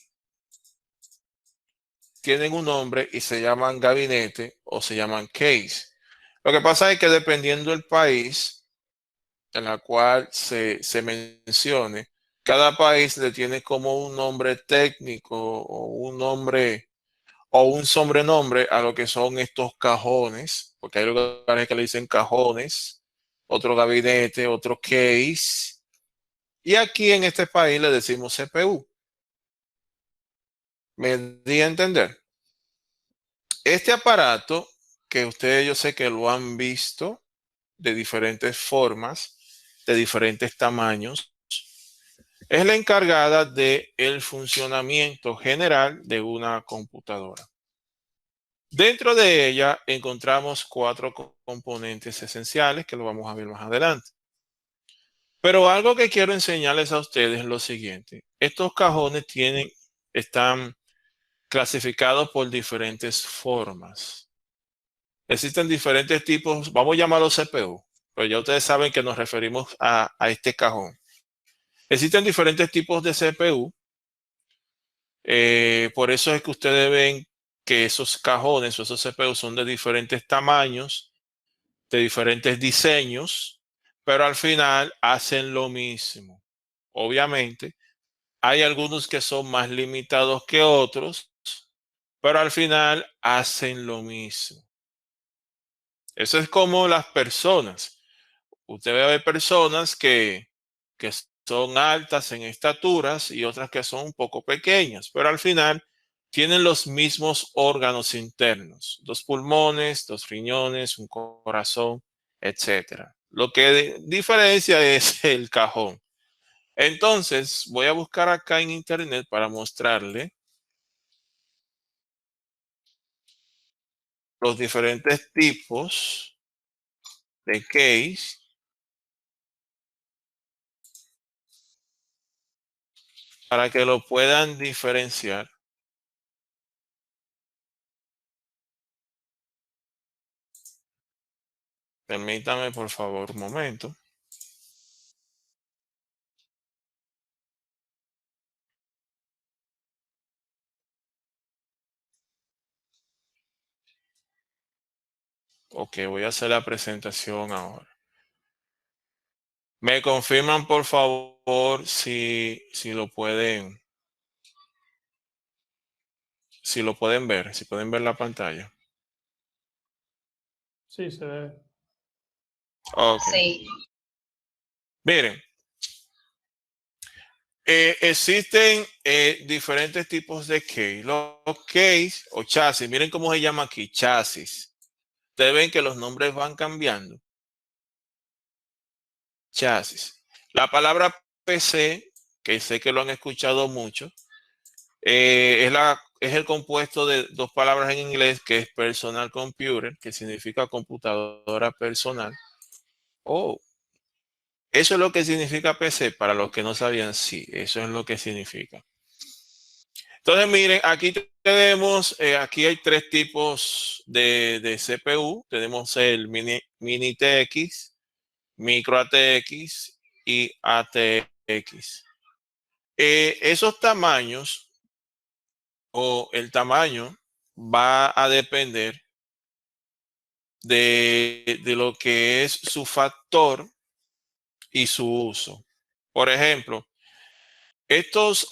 tienen un nombre y se llaman gabinete o se llaman case. Lo que pasa es que dependiendo del país en la cual se mencione, cada país le tiene como un nombre técnico o un nombre o un sobrenombre a lo que son estos cajones, porque hay lugares que le dicen cajones, otro gabinete, otro case, y aquí en este país le decimos CPU. ¿Me di a entender? Este aparato, que ustedes yo sé que lo han visto de diferentes formas, de diferentes tamaños, es la encargada del funcionamiento general de una computadora. Dentro de ella encontramos 4 componentes esenciales que lo vamos a ver más adelante. Pero algo que quiero enseñarles a ustedes es lo siguiente. Estos cajones están clasificados por diferentes formas. Existen diferentes tipos, vamos a llamarlos CPU, pero ya ustedes saben que nos referimos a este cajón. Existen diferentes tipos de CPU. Por eso es que ustedes ven que esos cajones o esos CPU son de diferentes tamaños, de diferentes diseños, pero al final hacen lo mismo. Obviamente, hay algunos que son más limitados que otros, pero al final hacen lo mismo. Eso es como las personas. Usted ve a ver personas que son altas en estaturas y otras que son un poco pequeñas, pero al final tienen los mismos órganos internos, 2 pulmones, 2 riñones, un corazón, etc. Lo que diferencia es el cajón. Entonces, voy a buscar acá en internet para mostrarle los diferentes tipos de case para que lo puedan diferenciar. Permítame, por favor, un momento. Ok, voy a hacer la presentación ahora. Me confirman, por favor, si lo pueden ver, si pueden ver la pantalla.
Sí, se ve.
Ok.
Sí.
Miren, existen diferentes tipos de case. Los case o chasis, miren cómo se llama aquí, chasis. Ustedes ven que los nombres van cambiando. Chasis. La palabra PC, que sé que lo han escuchado mucho, es el compuesto de dos palabras en inglés, que es personal computer, que significa computadora personal. Oh, eso es lo que significa PC, para los que no sabían, sí, eso es lo que significa. Entonces, miren, aquí tenemos, aquí hay tres tipos de CPU. Tenemos el mini TX, micro ATX y ATX. Esos tamaños o el tamaño va a depender de lo que es su factor y su uso. Por ejemplo, estos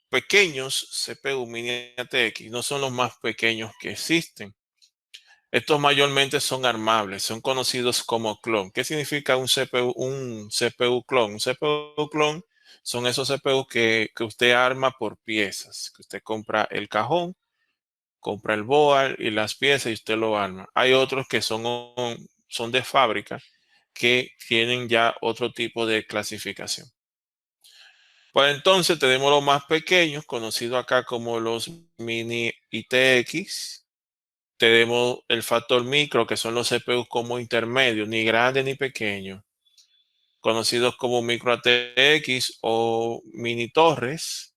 pequeños CPU mini ATX no son los más pequeños que existen. Estos mayormente son armables, son conocidos como clon. ¿Qué significa un CPU, clon? Un CPU clon son esos CPU que usted arma por piezas, que usted compra el cajón, compra el board y las piezas y usted lo arma. Hay otros que son de fábrica, que tienen ya otro tipo de clasificación. Pues entonces tenemos los más pequeños, conocidos acá como los mini ITX. Tenemos el factor micro, que son los CPUs como intermedios, ni grandes ni pequeños, conocidos como micro ATX o mini torres.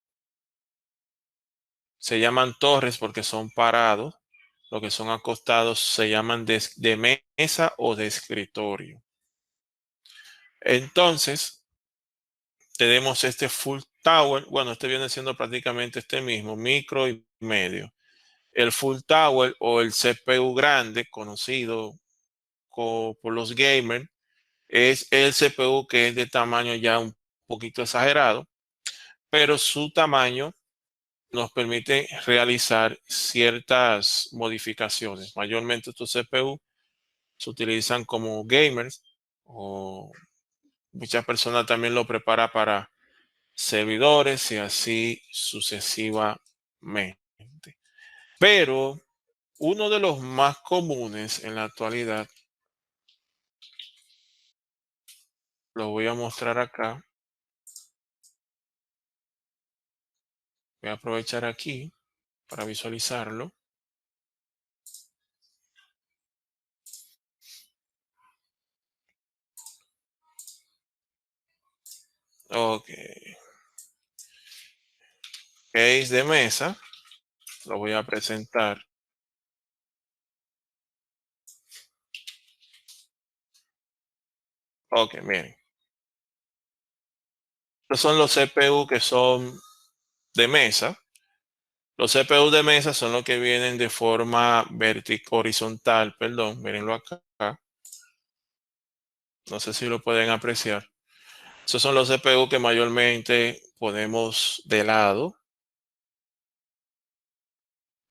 Se llaman torres porque son parados. Los que son acostados se llaman de mesa o de escritorio. Entonces, tenemos este full tower. Bueno, este viene siendo prácticamente este mismo, micro y medio. El full tower o el CPU grande, conocido por los gamers, es el CPU que es de tamaño ya un poquito exagerado, pero su tamaño nos permite realizar ciertas modificaciones. Mayormente estos CPU se utilizan como gamers o muchas personas también lo preparan para servidores y así sucesivamente. Pero uno de los más comunes en la actualidad, lo voy a mostrar acá. Voy a aprovechar aquí para visualizarlo. Ok. Case de mesa. Lo voy a presentar. Ok, miren. Estos son los CPU que son de mesa. Los CPU de mesa son los que vienen de forma horizontal, perdón, mírenlo acá. No sé si lo pueden apreciar. Esos son los CPU que mayormente ponemos de lado.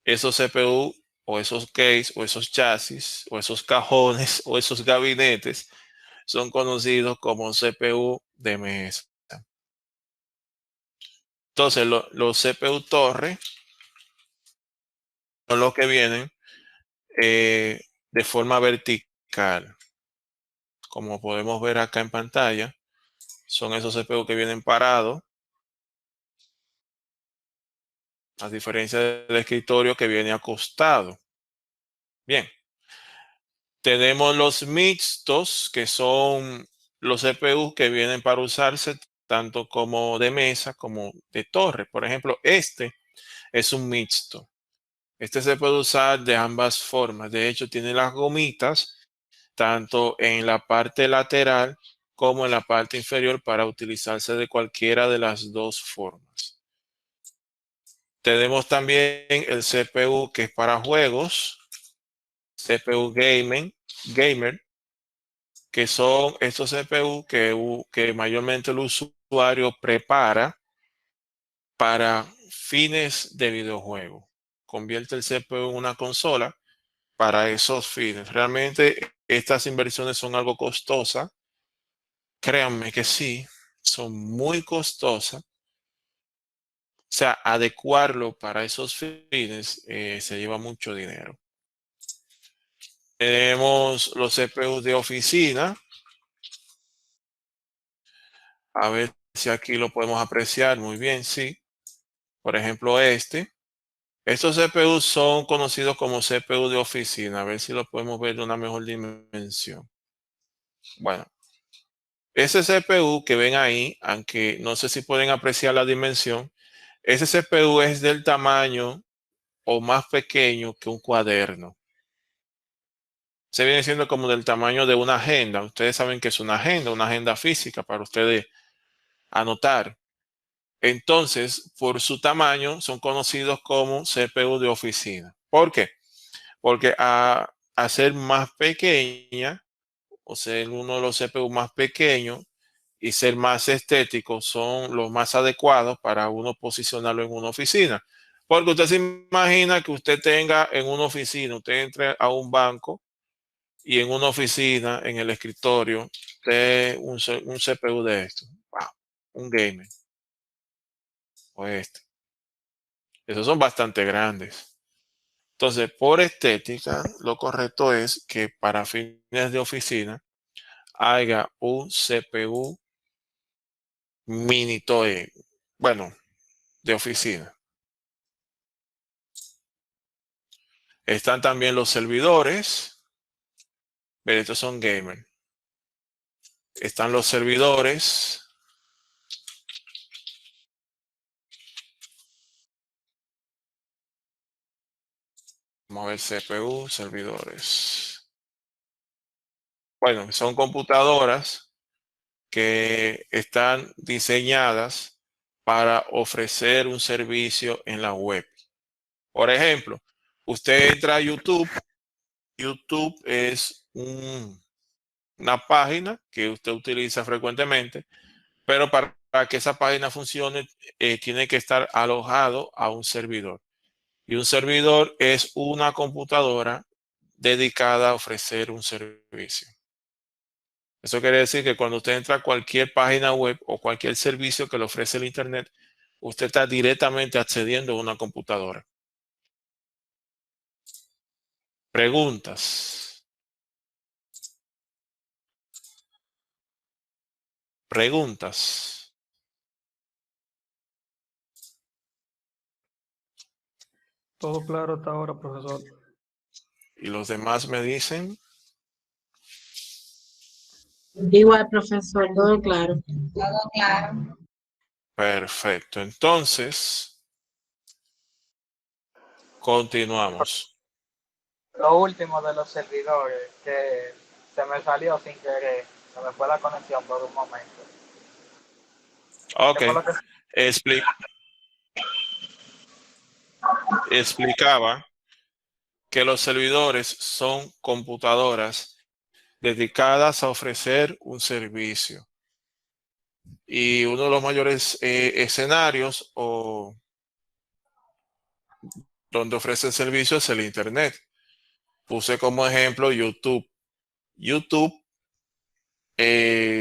Esos CPU o esos case o esos chasis o esos cajones o esos gabinetes son conocidos como CPU de mesa. Entonces, los CPU torre son los que vienen de forma vertical. Como podemos ver acá en pantalla, son esos CPU que vienen parados, a diferencia del escritorio que viene acostado. Bien. Tenemos los mixtos, que son los CPU que vienen para usarse tanto como de mesa como de torre. Por ejemplo, este es un mixto. Este se puede usar de ambas formas. De hecho, tiene las gomitas tanto en la parte lateral como en la parte inferior para utilizarse de cualquiera de las dos formas. Tenemos también el CPU que es para juegos, CPU gamer, que son estos CPU que mayormente el usuario prepara para fines de videojuego. Convierte el CPU en una consola para esos fines. Realmente estas inversiones son algo costosas. Créanme que sí, son muy costosas. O sea, adecuarlo para esos fines se lleva mucho dinero. Tenemos los CPUs de oficina. A ver si aquí lo podemos apreciar muy bien, sí. Por ejemplo, estos CPUs son conocidos como CPU de oficina. A ver si lo podemos ver de una mejor dimensión. Bueno, ese CPU que ven ahí, aunque no sé si pueden apreciar la dimensión, ese CPU es del tamaño o más pequeño que un cuaderno. Se viene siendo como del tamaño de una agenda. Ustedes saben que es una agenda física para ustedes anotar. Entonces, por su tamaño, son conocidos como CPU de oficina. ¿Por qué? Porque a ser más pequeña, o ser uno de los CPU más pequeños y ser más estéticos, son los más adecuados para uno posicionarlo en una oficina. Porque usted se imagina que usted tenga en una oficina, usted entre a un banco y en una oficina, en el escritorio, un CPU de esto. Wow, un gamer. O este. Esos son bastante grandes. Entonces, por estética, lo correcto es que para fines de oficina haya un CPU mini toy, bueno, de oficina. Están también los servidores. Pero estos son gamers. Están los servidores. Vamos a ver CPU, servidores. Bueno, son computadoras que están diseñadas para ofrecer un servicio en la web. Por ejemplo, usted entra a YouTube. YouTube es una página que usted utiliza frecuentemente, pero para que esa página funcione, tiene que estar alojado a un servidor. Y un servidor es una computadora dedicada a ofrecer un servicio. Eso quiere decir que cuando usted entra a cualquier página web o cualquier servicio que le ofrece el Internet, usted está directamente accediendo a una computadora. Preguntas. Preguntas.
Todo claro hasta ahora, profesor.
Y los demás me dicen.
Igual, profesor, todo claro.
Todo claro.
Perfecto. Entonces, continuamos.
Lo último de los servidores, que se me salió sin querer, se me fue la conexión por un momento.
Ok.
¿Qué fue lo que-
Explicaba que los servidores son computadoras dedicadas a ofrecer un servicio. Y uno de los mayores escenarios o donde ofrecen servicios es el Internet. Puse como ejemplo YouTube. YouTube,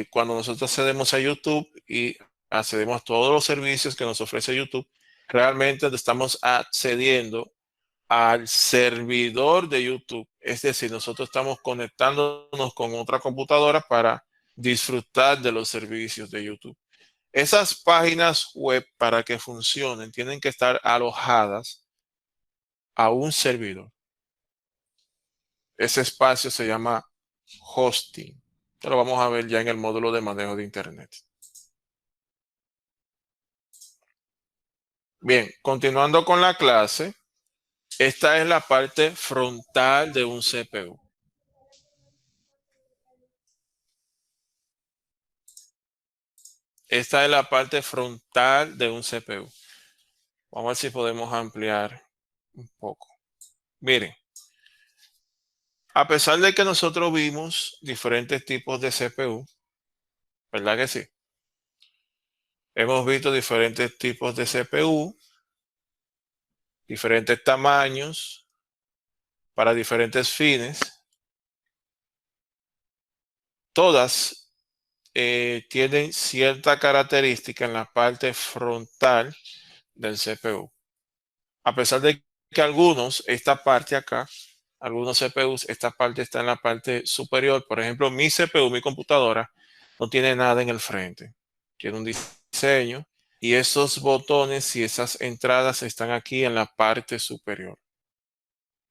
cuando nosotros accedemos a YouTube y accedemos a todos los servicios que nos ofrece YouTube, realmente estamos accediendo al servidor de YouTube. Es decir, nosotros estamos conectándonos con otra computadora para disfrutar de los servicios de YouTube. Esas páginas web, para que funcionen, tienen que estar alojadas a un servidor. Ese espacio se llama hosting. Esto lo vamos a ver ya en el módulo de manejo de Internet. Bien, continuando con la clase, esta es la parte frontal de un CPU. Esta es la parte frontal de un CPU. Vamos a ver si podemos ampliar un poco. Miren, a pesar de que nosotros vimos diferentes tipos de CPU, ¿verdad que sí? Hemos visto diferentes tipos de CPU, diferentes tamaños, para diferentes fines. Todas tienen cierta característica en la parte frontal del CPU. A pesar de que algunos, esta parte acá, algunos CPUs, esta parte está en la parte superior. Por ejemplo, mi CPU, mi computadora, no tiene nada en el frente. Tiene un diseño y esos botones y esas entradas están aquí en la parte superior.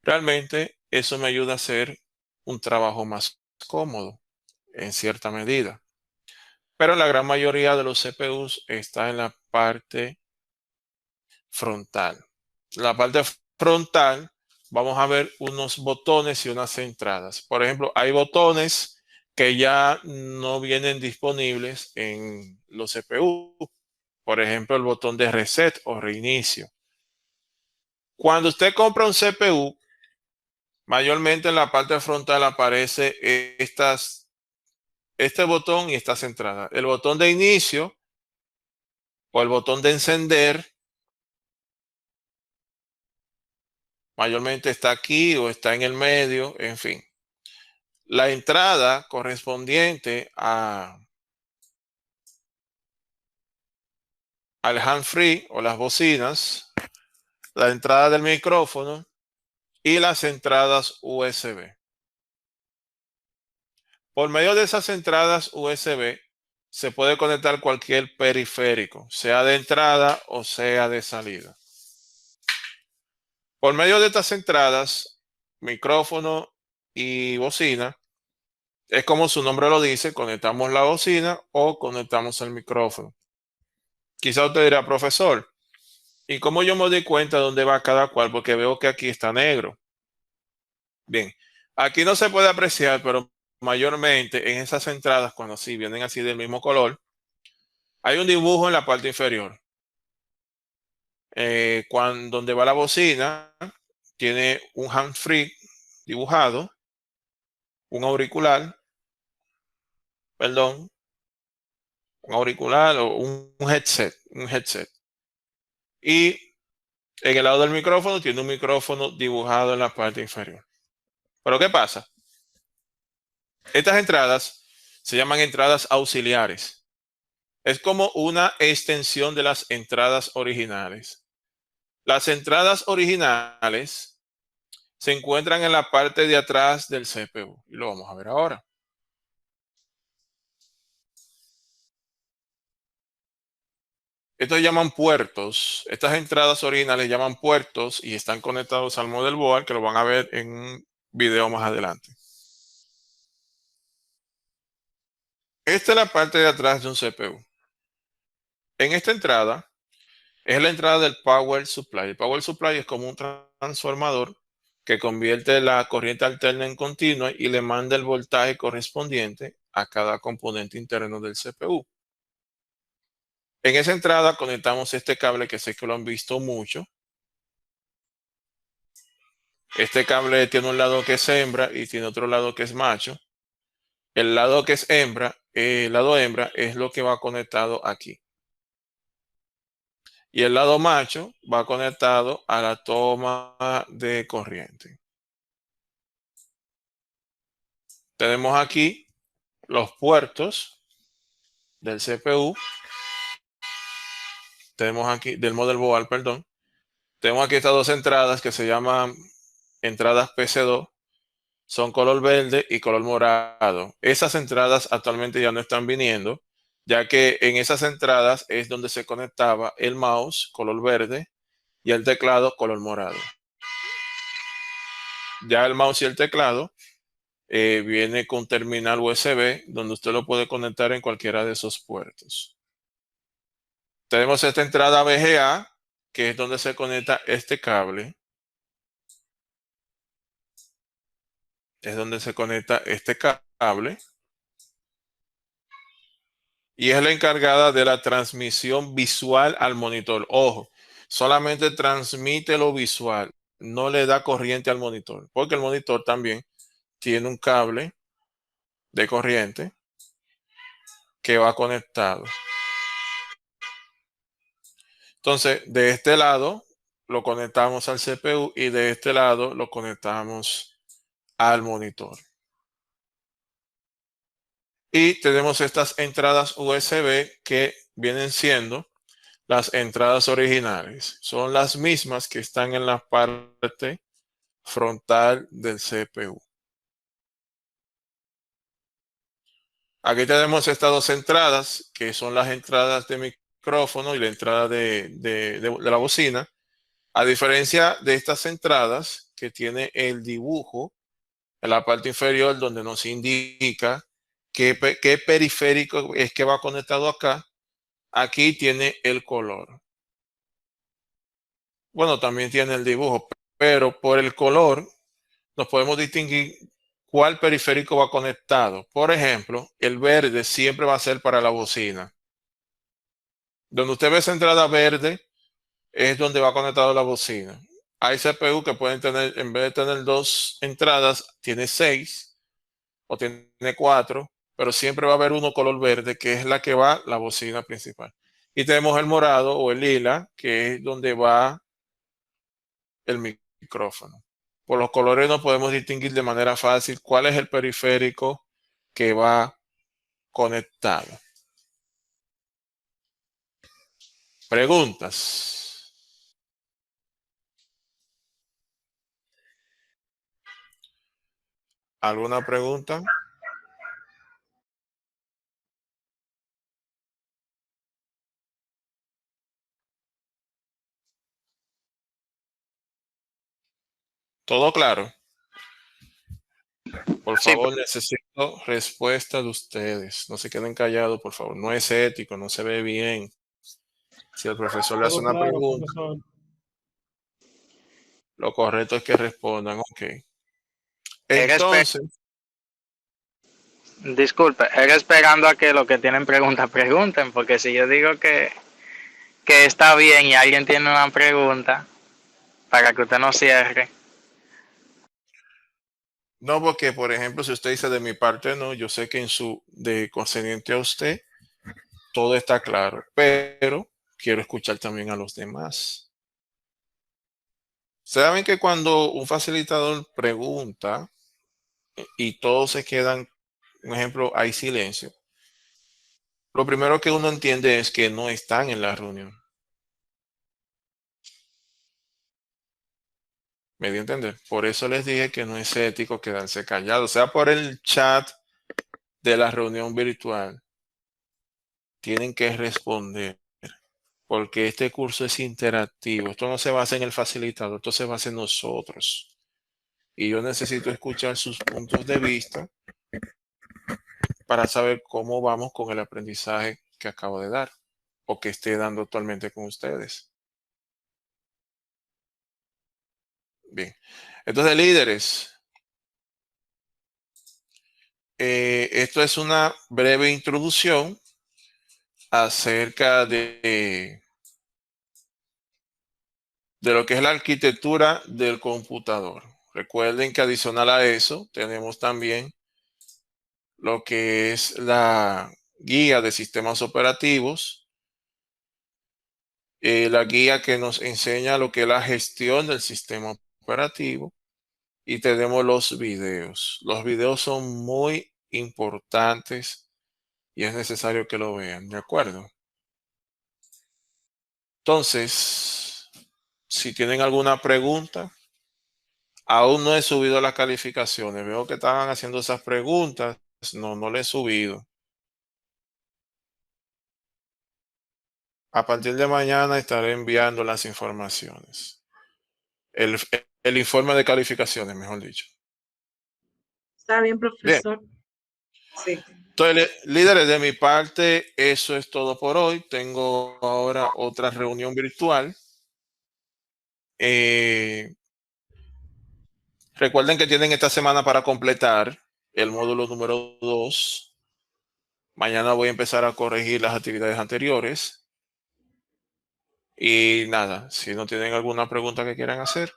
Realmente eso me ayuda a hacer un trabajo más cómodo en cierta medida. Pero la gran mayoría de los CPUs está en la parte frontal. La parte frontal, vamos a ver unos botones y unas entradas. Por ejemplo, hay botones que ya no vienen disponibles en los CPU. Por ejemplo, el botón de reset o reinicio. Cuando usted compra un CPU, mayormente en la parte frontal aparece este botón y estas entradas. El botón de inicio o el botón de encender mayormente está aquí o está en el medio, en fin. La entrada correspondiente al hands-free o las bocinas, la entrada del micrófono y las entradas USB. Por medio de esas entradas USB se puede conectar cualquier periférico, sea de entrada o sea de salida. Por medio de estas entradas, micrófono y bocina, es como su nombre lo dice, conectamos la bocina o conectamos el micrófono. Quizá usted dirá, profesor, ¿y cómo yo me doy cuenta de dónde va cada cual? Porque veo que aquí está negro. Bien, aquí no se puede apreciar, pero mayormente en esas entradas, cuando sí vienen así del mismo color, hay un dibujo en la parte inferior. Donde va la bocina, tiene un hands-free dibujado, un auricular, perdón, un auricular o un headset. Y en el lado del micrófono tiene un micrófono dibujado en la parte inferior. Pero ¿qué pasa? Estas entradas se llaman entradas auxiliares. Es como una extensión de las entradas originales. Las entradas originales se encuentran en la parte de atrás del CPU. Y lo vamos a ver ahora. Estos llaman puertos. Estas entradas originales llaman puertos y están conectados al motherboard, que lo van a ver en un video más adelante. Esta es la parte de atrás de un CPU. En esta entrada es la entrada del power supply. El power supply es como un transformador que convierte la corriente alterna en continua y le manda el voltaje correspondiente a cada componente interno del CPU. En esa entrada conectamos este cable que sé que lo han visto mucho. Este cable tiene un lado que es hembra y tiene otro lado que es macho. El lado que es hembra, el lado hembra es lo que va conectado aquí. Y el lado macho va conectado a la toma de corriente. Tenemos aquí los puertos del CPU. Tenemos aquí, del motherboard, perdón. Tenemos aquí estas dos entradas que se llaman entradas PC2. Son color verde y color morado. Esas entradas actualmente ya no están viniendo, ya que en esas entradas es donde se conectaba el mouse color verde y el teclado color morado. Ya el mouse y el teclado viene con terminal USB donde usted lo puede conectar en cualquiera de esos puertos. Tenemos esta entrada VGA, que es donde se conecta este cable. Es donde se conecta este cable. Y es la encargada de la transmisión visual al monitor. Ojo, solamente transmite lo visual, no le da corriente al monitor, porque el monitor también tiene un cable de corriente que va conectado. Entonces, de este lado lo conectamos al CPU y de este lado lo conectamos al monitor. Y tenemos estas entradas USB que vienen siendo las entradas originales. Son las mismas que están en la parte frontal del CPU. Aquí tenemos estas dos entradas, que son las entradas de micrófono y la entrada de la bocina. A diferencia de estas entradas, que tiene el dibujo en la parte inferior donde nos indica qué periférico es que va conectado acá, aquí tiene el color. Bueno, también tiene el dibujo, pero por el color nos podemos distinguir cuál periférico va conectado. Por ejemplo, el verde siempre va a ser para la bocina. Donde usted ve esa entrada verde es donde va conectado la bocina. Hay CPU que pueden tener, en vez de tener 2 entradas, tiene 6 o tiene 4, pero siempre va a haber uno color verde, que es la que va la bocina principal. Y tenemos el morado o el lila, que es donde va el micrófono. Por los colores no podemos distinguir de manera fácil cuál es el periférico que va conectado. Preguntas. ¿Alguna pregunta? ¿Todo claro? Por favor, necesito respuesta de ustedes. No se queden callados, por favor. No es ético, no se ve bien. Si el profesor le hace
Todo
una
claro,
pregunta,
profesor.
lo correcto es que respondan. Ok.
Era
Entonces,
Disculpe, era esperando a que los que tienen preguntas pregunten, porque si yo digo que está bien y alguien tiene una pregunta, para que usted no cierre.
no, porque, por ejemplo, si usted dice de mi parte, no, yo sé que en su de concerniente a usted, todo está claro, pero quiero escuchar también a los demás. Saben que cuando un facilitador pregunta y todos se quedan, un ejemplo, hay silencio, lo primero que uno entiende es que no están en la reunión. ¿Me dio a entender? Por eso les dije que no es ético quedarse callados, sea por el chat de la reunión virtual. Tienen que responder, porque este curso es interactivo. Esto no se basa en el facilitador, esto se basa en nosotros. Y yo necesito escuchar sus puntos de vista para saber cómo vamos con el aprendizaje que acabo de dar o que esté dando actualmente con ustedes. Bien. Entonces, líderes, esto es una breve introducción acerca de lo que es la arquitectura del computador. Recuerden que adicional a eso tenemos también lo que es la guía de sistemas operativos, la guía que nos enseña lo que es la gestión del sistema operativo, y tenemos los videos. Los videos son muy importantes y es necesario que lo vean, ¿de acuerdo? Entonces, si tienen alguna pregunta, aún no he subido las calificaciones. Veo que estaban haciendo esas preguntas. No le he subido. A partir de mañana estaré enviando las informaciones. El el informe de calificaciones, mejor dicho.
Está bien, profesor. Sí.
Entonces, líderes, de mi parte, eso es todo por hoy. Tengo ahora otra reunión virtual. Recuerden que tienen esta semana para completar el módulo número 2. Mañana voy a empezar a corregir las actividades anteriores. Y nada, si no tienen alguna pregunta que quieran hacer,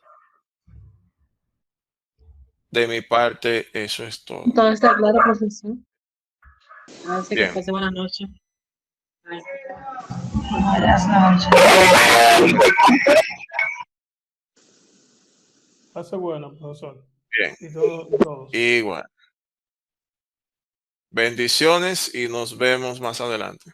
de mi parte, eso es todo.
Todo está claro, profesor. Así que
Bien.
pase buenas noches. Bye.
Buenas noches.
Pase bueno, profesor.
Bien.
Y todos.
Igual. Bendiciones y nos vemos más adelante.